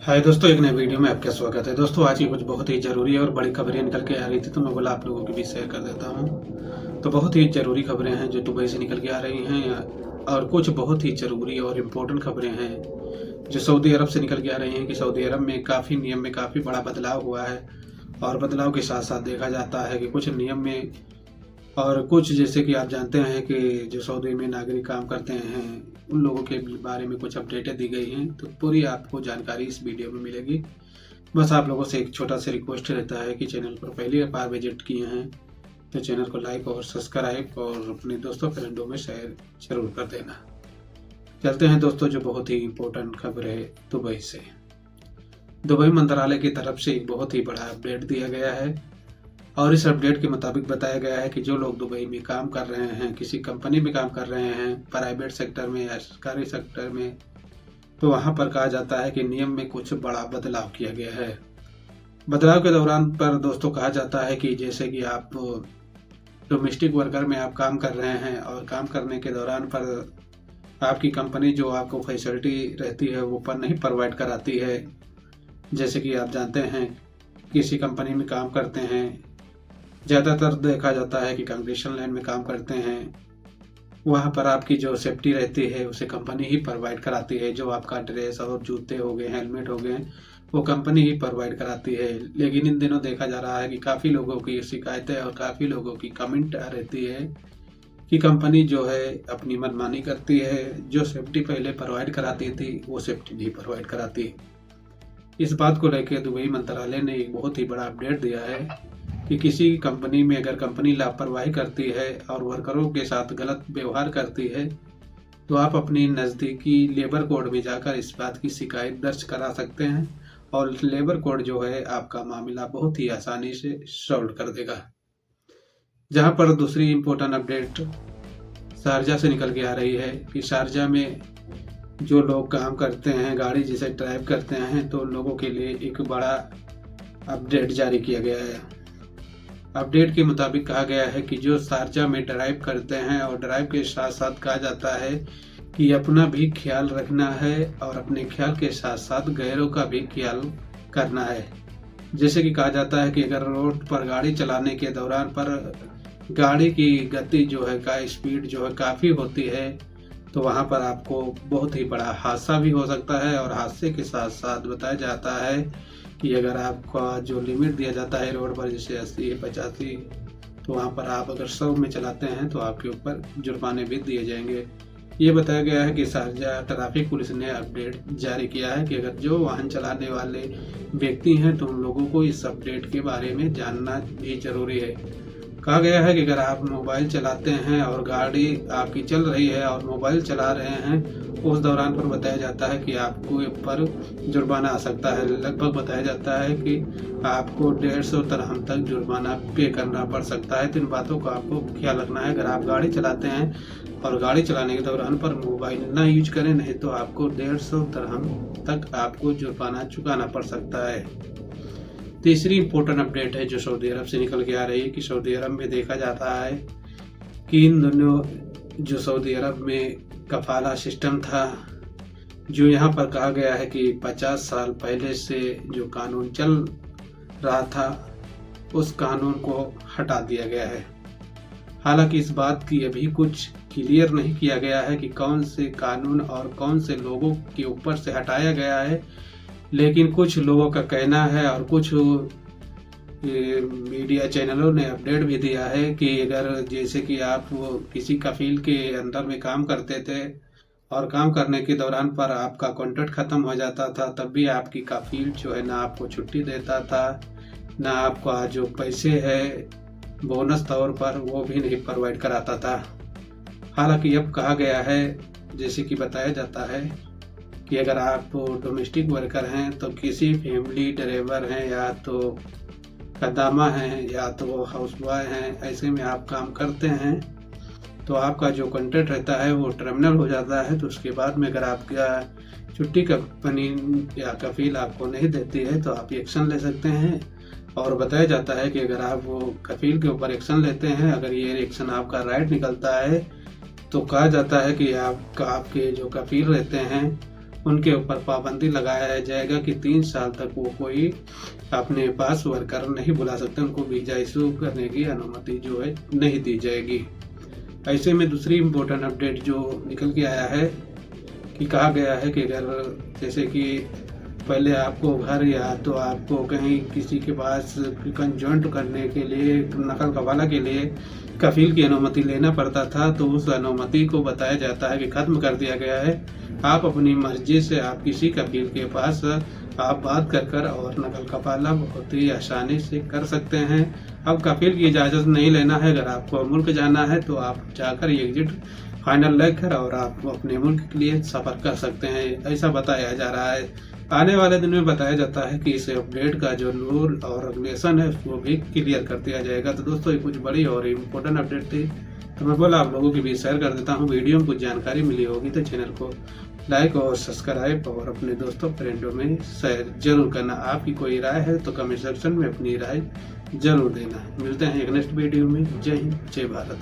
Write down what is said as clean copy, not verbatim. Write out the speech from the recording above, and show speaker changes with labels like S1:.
S1: हाय दोस्तों, एक नए वीडियो में आपका स्वागत है। दोस्तों, आज की कुछ बहुत ही ज़रूरी और बड़ी खबरें निकल के आ रही थी, तो मैं बोला आप लोगों के बीच शेयर कर देता हूँ। तो बहुत ही ज़रूरी खबरें हैं जो दुबई से निकल के आ रही हैं, और कुछ बहुत ही ज़रूरी और इम्पोर्टेंट खबरें हैं जो सऊदी अरब से निकल के आ रही हैं कि सऊदी अरब में काफ़ी नियम में काफ़ी बड़ा बदलाव हुआ है। और बदलाव के साथ साथ देखा जाता है कि कुछ नियम में और कुछ, जैसे कि आप जानते हैं कि जो सऊदी में नागरिक काम करते हैं उन लोगों के बारे में कुछ अपडेटें दी गई हैं। तो पूरी आपको जानकारी इस वीडियो में मिलेगी। बस आप लोगों से एक छोटा सा रिक्वेस्ट रहता है कि चैनल पर पहली बार विजिट किए हैं तो चैनल को लाइक और सब्सक्राइब और अपने दोस्तों फ्रेंडों में शेयर जरूर कर देना। चलते हैं दोस्तों, जो बहुत ही इम्पोर्टेंट खबर है दुबई से। दुबई मंत्रालय की तरफ से एक बहुत ही बड़ा अपडेट दिया गया है, और इस अपडेट के मुताबिक बताया गया है कि जो लोग दुबई में काम कर रहे हैं, किसी कंपनी में काम कर रहे हैं, प्राइवेट सेक्टर में या सरकारी सेक्टर में, तो वहां पर कहा जाता है कि नियम में कुछ बड़ा बदलाव किया गया है। बदलाव के दौरान पर दोस्तों कहा जाता है कि जैसे कि आप डोमेस्टिक वर्कर में आप काम कर रहे हैं और काम करने के दौरान पर आपकी कंपनी जो आपको फैसिलिटी रहती है वो पर नहीं प्रोवाइड कराती है। जैसे कि आप जानते हैं, किसी कंपनी में काम करते हैं, ज़्यादातर देखा जाता है कि कंस्ट्रक्शन लाइन में काम करते हैं, वहाँ पर आपकी जो सेफ्टी रहती है उसे कंपनी ही प्रोवाइड कराती है। जो आपका ड्रेस और जूते हो गए, हेलमेट हो गए, वो कंपनी ही प्रोवाइड कराती है। लेकिन इन दिनों देखा जा रहा है कि काफ़ी लोगों की शिकायतें और काफ़ी लोगों की कमेंट आ रहती है कि कंपनी जो है अपनी मनमानी करती है। जो सेफ्टी पहले प्रोवाइड कराती थी वो सेफ्टी नहीं प्रोवाइड कराती। इस बात को लेकर दुबई मंत्रालय ने एक बहुत ही बड़ा अपडेट दिया है कि किसी कंपनी में अगर कंपनी लापरवाही करती है और वर्करों के साथ गलत व्यवहार करती है तो आप अपनी नज़दीकी लेबर कोड में जाकर इस बात की शिकायत दर्ज करा सकते हैं, और लेबर कोड जो है आपका मामला बहुत ही आसानी से सॉल्व कर देगा। जहां पर दूसरी इम्पोर्टेंट अपडेट शारजा से निकल के आ रही है कि शारजा में जो लोग काम करते हैं, गाड़ी जिसे ड्राइव करते हैं, तो उन लोगों के लिए एक बड़ा अपडेट जारी किया गया है। अपडेट के मुताबिक कहा गया है कि जो शारजा में ड्राइव करते हैं, और ड्राइव के साथ साथ कहा जाता है कि अपना भी ख्याल रखना है और अपने ख्याल के साथ साथ गैरों का भी ख्याल करना है। जैसे कि कहा जाता है कि अगर रोड पर गाड़ी चलाने के दौरान पर गाड़ी की गति जो है का स्पीड जो है काफ़ी होती है, तो वहाँ पर आपको बहुत ही बड़ा हादसा भी हो सकता है। और हादसे के साथ साथ बताया जाता है कि अगर आपका जो लिमिट दिया जाता है रोड पर, जैसे 80 85, तो वहाँ पर आप अगर 100 में चलाते हैं तो आपके ऊपर जुर्माने भी दिए जाएंगे। ये बताया गया है कि शारजा ट्रैफिक पुलिस ने अपडेट जारी किया है कि अगर जो वाहन चलाने वाले व्यक्ति हैं तो उन लोगों को इस अपडेट के बारे में जानना भी जरूरी है। कहा गया है कि अगर आप मोबाइल चलाते हैं और गाड़ी आपकी चल रही है और मोबाइल चला रहे हैं, उस दौरान पर बताया जाता है कि आपको ऊपर जुर्माना आ सकता है। लगभग बताया जाता है कि आपको 150 दिरहम तक जुर्माना पे करना पड़ सकता है। तो इन बातों का आपको ख्याल रखना है। अगर आप गाड़ी चलाते हैं और गाड़ी चलाने के दौरान पर मोबाइल ना यूज करें, नहीं तो आपको 150 दिरहम तक आपको जुर्माना चुकाना पड़ सकता है। तीसरी इम्पोर्टेंट अपडेट है जो सऊदी अरब से निकल के आ रही है कि सऊदी अरब में देखा जाता है कि इन दोनों जो सऊदी अरब में कफाला सिस्टम था, जो यहाँ पर कहा गया है कि 50 साल पहले से जो कानून चल रहा था उस कानून को हटा दिया गया है। हालांकि इस बात की अभी कुछ क्लियर नहीं किया गया है कि कौन से कानून और कौन से लोगों के ऊपर से हटाया गया है, लेकिन कुछ लोगों का कहना है और कुछ मीडिया चैनलों ने अपडेट भी दिया है कि अगर जैसे कि आप किसी कफील के अंदर में काम करते थे और काम करने के दौरान पर आपका कॉन्ट्रैक्ट ख़त्म हो जाता था, तब भी आपकी कफील जो है ना आपको छुट्टी देता था, ना आपका जो पैसे है बोनस तौर पर वो भी नहीं प्रोवाइड कराता था। हालांकि अब कहा गया है, जैसे कि बताया जाता है कि अगर आप डोमेस्टिक वर्कर हैं तो किसी फैमिली ड्राइवर हैं या तो खदामा हैं या तो हाउस बॉय हैं, ऐसे में आप काम करते हैं तो आपका जो कॉन्ट्रैक्ट रहता है वो टर्मिनल हो जाता है। तो उसके बाद में अगर आपका छुट्टी कंपनी या कफील आपको नहीं देती है तो आप एक्शन ले सकते हैं। और बताया जाता है कि अगर आप वो कफील के ऊपर एक्शन लेते हैं, अगर ये एक्शन आपका राइट निकलता है, तो कहा जाता है कि आपके जो कफील रहते हैं उनके ऊपर पाबंदी लगाया जाएगा कि 3 साल तक वो कोई अपने पास वर्कर नहीं बुला सकते, उनको वीज़ा इशू करने की अनुमति जो है नहीं दी जाएगी। ऐसे में दूसरी इम्पोर्टेंट अपडेट जो निकल के आया है कि कहा गया है कि अगर जैसे कि पहले आपको घर या तो आपको कहीं किसी के पास कंजॉइंट करने के लिए, नकल कफाला के लिए कफील की अनुमति लेना पड़ता था, तो उस अनुमति को बताया जाता है कि ख़त्म कर दिया गया है। आप अपनी मर्जी से आप किसी कफील के पास आप बात कर और नकल कफाला बहुत ही आसानी से कर सकते हैं। अब कफील की इजाज़त नहीं लेना है। अगर आपको मुल्क जाना है तो आप जाकर एग्जिट फाइनल लेकर और आप अपने मुल्क के लिए सफ़र कर सकते हैं, ऐसा बताया जा रहा है। आने वाले दिन में बताया जाता है कि इस अपडेट का जो रूल और रेगुलेशन है उसको भी क्लियर कर दिया जाएगा। तो दोस्तों, ये कुछ बड़ी और इम्पोर्टेंट अपडेट थी, तो मैं बोला आप लोगों के बीच शेयर कर देता हूँ। वीडियो में कुछ जानकारी मिली होगी तो चैनल को लाइक और सब्सक्राइब और अपने दोस्तों फ्रेंडों में शेयर जरूर करना। आपकी कोई राय है तो कमेंट सेक्शन में अपनी राय जरूर देना। मिलते हैं एक नेक्स्ट वीडियो में। जय हिंद, जय भारत।